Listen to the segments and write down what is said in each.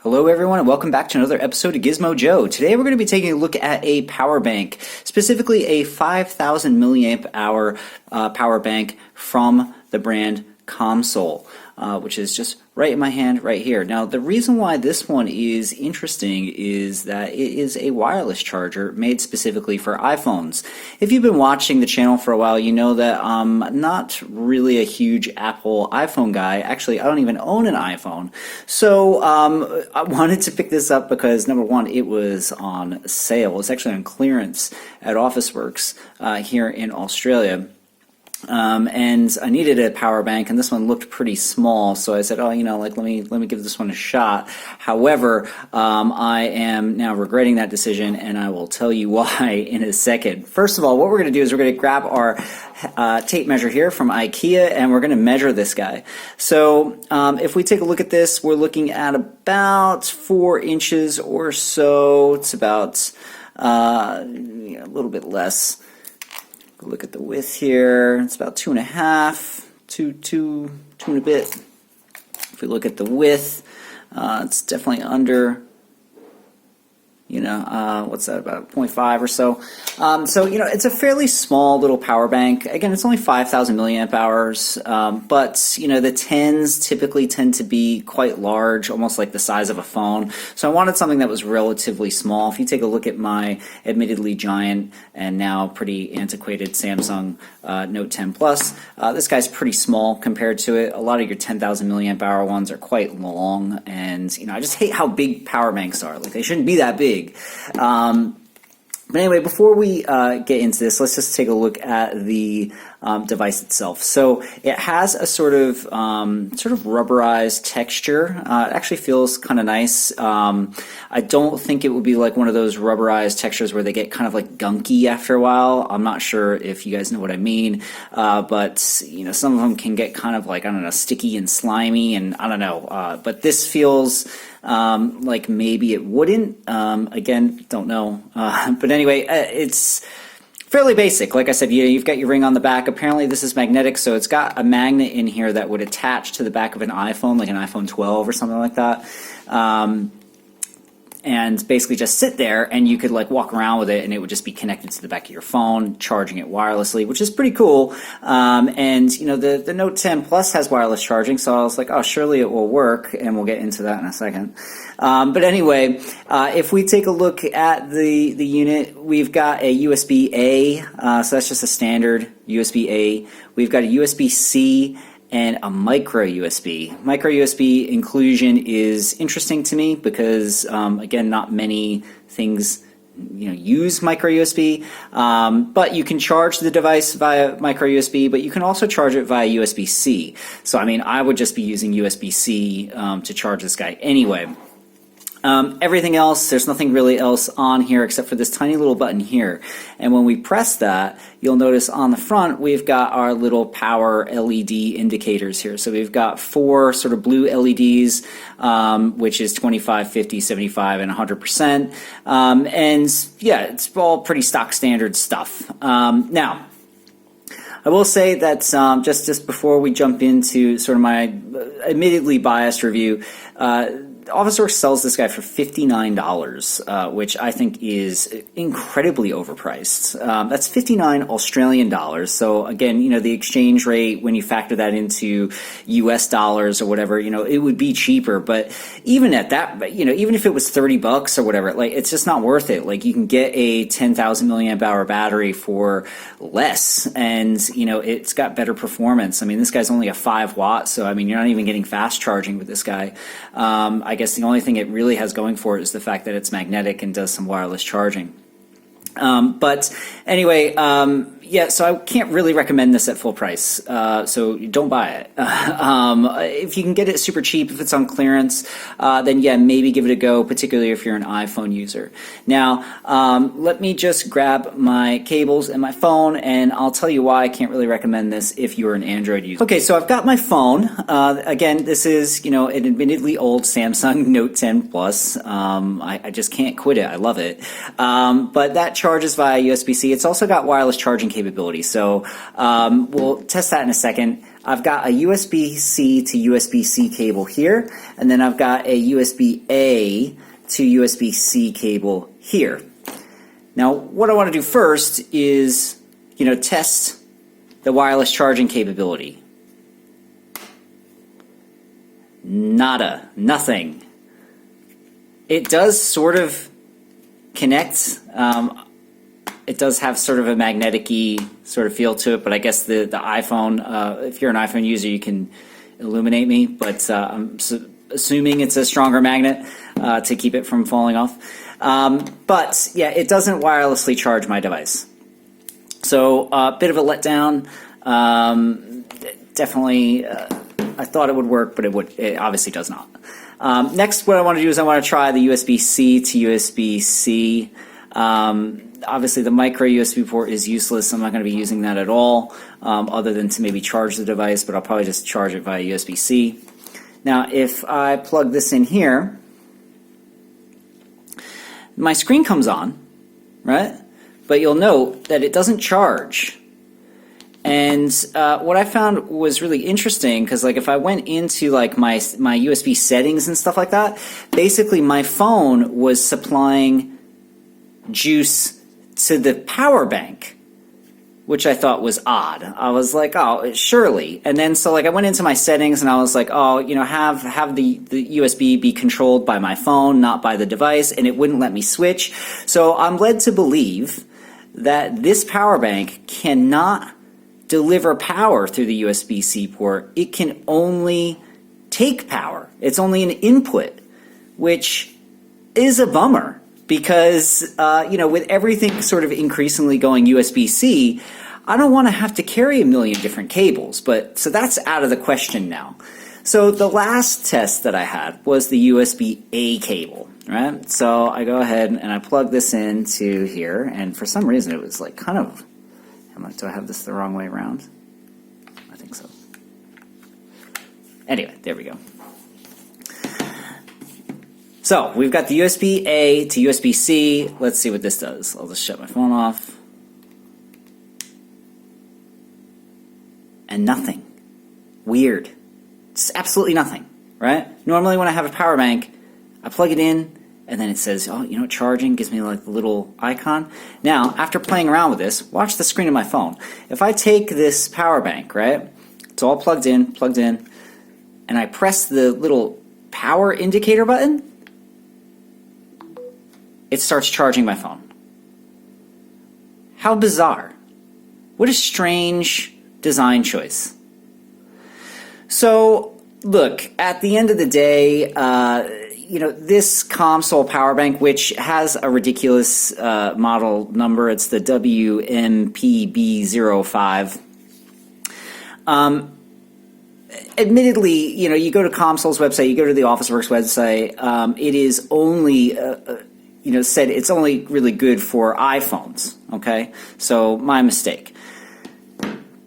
Hello everyone and welcome back to another episode of Gizmo Joe. Today we're going to be taking a look at a power bank, specifically a 5,000 milliamp hour power bank from the brand Console, which is just right in my hand right here. Now the reason why this one is interesting is that it is a wireless charger made specifically for iPhones. If you've been watching the channel for a while, you know that I'm not really a huge Apple iPhone guy. Actually, I don't even own an iPhone. So I wanted to pick this up because number one, it was on sale. It's actually on clearance at Officeworks here in Australia. And I needed a power bank, and this one looked pretty small, so I said, oh, you know, like let me give this one a shot. However, I am now regretting that decision, and I will tell you why in a second. First of all, what we're going to do is we're going to grab our tape measure here from IKEA, and we're going to measure this guy. So if we take a look at this, we're looking at about 4 inches or so. It's about a little bit less. Look at the width here. It's about 2.5, two and a bit. If we look at the width, it's definitely under, what's that, about 0.5 or so. So, it's a fairly small little power bank. Again, it's only 5,000 milliamp hours, but, the 10s typically tend to be quite large, almost like the size of a phone. So I wanted something that was relatively small. If you take a look at my admittedly giant and now pretty antiquated Samsung Note 10 Plus, this guy's pretty small compared to it. A lot of your 10,000 milliamp hour ones are quite long, and, I just hate how big power banks are. Like, they shouldn't be that big. But anyway, before we get into this, let's just take a look at the device itself. So it has a sort of rubberized texture. It actually feels kind of nice. I don't think it would be like one of those rubberized textures where they get kind of like gunky after a while. I'm not sure if you guys know what I mean, but some of them can get kind of like, I don't know, sticky and slimy, and I don't know. But this feels like maybe it wouldn't. Again, don't know. But anyway, it's fairly basic. Like I said, you've got your ring on the back. Apparently this is magnetic, so it's got a magnet in here that would attach to the back of an iPhone, like an iPhone 12 or something like that. And basically just sit there, and you could like walk around with it, and it would just be connected to the back of your phone, charging it wirelessly, which is pretty cool. And the Note 10 Plus has wireless charging, so I was like, oh, surely it will work, and we'll get into that in a second. But anyway, if we take a look at the unit, we've got a USB-A, so that's just a standard USB-A. We've got a USB-C and a micro USB. Micro USB inclusion is interesting to me because, again, not many things use micro USB, but you can charge the device via micro USB, but you can also charge it via USB-C. So, I mean, I would just be using USB-C to charge this guy anyway. Everything else, there's nothing really else on here except for this tiny little button here. And when we press that, you'll notice on the front we've got our little power LED indicators here. So we've got 4 sort of blue LEDs, which is 25, 50, 75, and 100%. And yeah, it's all pretty stock standard stuff. Now, I will say that just before we jump into sort of my admittedly biased review, Officeworks sells this guy for $59, which I think is incredibly overpriced. That's 59 Australian dollars. So again, the exchange rate, when you factor that into US dollars or whatever, it would be cheaper. But even at that, even if it was $30 or whatever, like, it's just not worth it. Like, you can get a 10,000 milliamp hour battery for less, and it's got better performance. I mean, this guy's only a 5 watt, so I mean, you're not even getting fast charging with this guy. I guess the only thing it really has going for it is the fact that it's magnetic and does some wireless charging. But anyway, yeah, so I can't really recommend this at full price, so don't buy it. If you can get it super cheap, if it's on clearance, then yeah, maybe give it a go, particularly if you're an iPhone user. Now, let me just grab my cables and my phone, and I'll tell you why I can't really recommend this if you're an Android user. Okay, so I've got my phone. Again, this is, an admittedly old Samsung Note 10 Plus. I just can't quit it. I love it. But that charges via USB-C. It's also got wireless charging capability, so we'll test that in a second. I've got a USB-C to USB-C cable here, and then I've got a USB-A to USB-C cable here. Now, what I want to do first is, test the wireless charging capability. Nada, nothing. It does sort of connect. It does have sort of a magnetic-y sort of feel to it, but I guess the iPhone, if you're an iPhone user, you can illuminate me, but I'm assuming it's a stronger magnet to keep it from falling off. But yeah, it doesn't wirelessly charge my device. So a bit of a letdown. Definitely, I thought it would work, but it obviously does not. Next, what I want to do is I want to try the USB-C to USB-C. Obviously, the micro USB port is useless. I'm not going to be using that at all, other than to maybe charge the device, but I'll probably just charge it via USB-C. Now, if I plug this in here, my screen comes on, right? But you'll note that it doesn't charge. And what I found was really interesting, because like if I went into like my USB settings and stuff like that, basically my phone was supplying juice to the power bank, which I thought was odd. I was like, oh, surely. And then so like I went into my settings and I was like, oh, have the USB be controlled by my phone, not by the device, and it wouldn't let me switch. So I'm led to believe that this power bank cannot deliver power through the USB-C port. It can only take power. It's only an input, which is a bummer. Because, with everything sort of increasingly going USB-C, I don't want to have to carry a million different cables. So that's out of the question now. So the last test that I had was the USB-A cable, right? So I go ahead and I plug this into here, and for some reason it was like kind of, do I have this the wrong way around? I think so. Anyway, there we go. So we've got the USB-A to USB-C. Let's see what this does. I'll just shut my phone off. And nothing. Weird. Just absolutely nothing, right? Normally when I have a power bank, I plug it in, and then it says, oh, charging, gives me like the little icon. Now, after playing around with this, watch the screen of my phone. If I take this power bank, right, it's all plugged in, and I press the little power indicator button, it starts charging my phone. How bizarre. What a strange design choice. So, look, at the end of the day, this console power bank, which has a ridiculous model number, it's the WMPB05. Admittedly, you go to Comsol's website, you go to the Officeworks website, it is only said it's only really good for iPhones, okay? So, my mistake.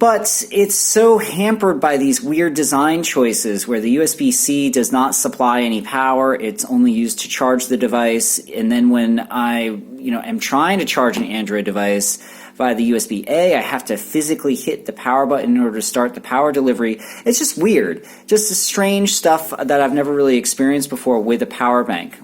But it's so hampered by these weird design choices where the USB-C does not supply any power, it's only used to charge the device, and then when I, am trying to charge an Android device via the USB-A, I have to physically hit the power button in order to start the power delivery. It's just weird. Just strange stuff that I've never really experienced before with a power bank.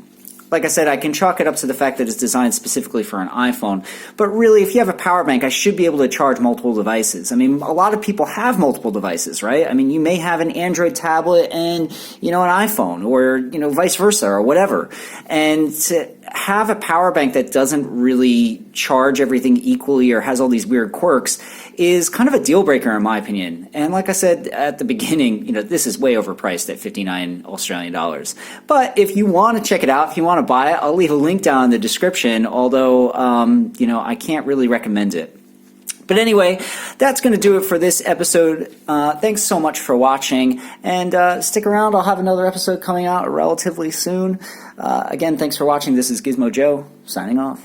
Like I said, I can chalk it up to the fact that it's designed specifically for an iPhone. But really, if you have a power bank, I should be able to charge multiple devices. I mean, a lot of people have multiple devices, right? I mean, you may have an Android tablet and, an iPhone, or, vice versa, or whatever. And to have a power bank that doesn't really charge everything equally or has all these weird quirks is kind of a deal breaker in my opinion. And like I said at the beginning, this is way overpriced at 59 Australian dollars. But if you want to check it out, if you want to buy it, I'll leave a link down in the description, although, I can't really recommend it. But anyway, that's going to do it for this episode. Thanks so much for watching, and stick around. I'll have another episode coming out relatively soon. Again, thanks for watching. This is Gizmo Joe, signing off.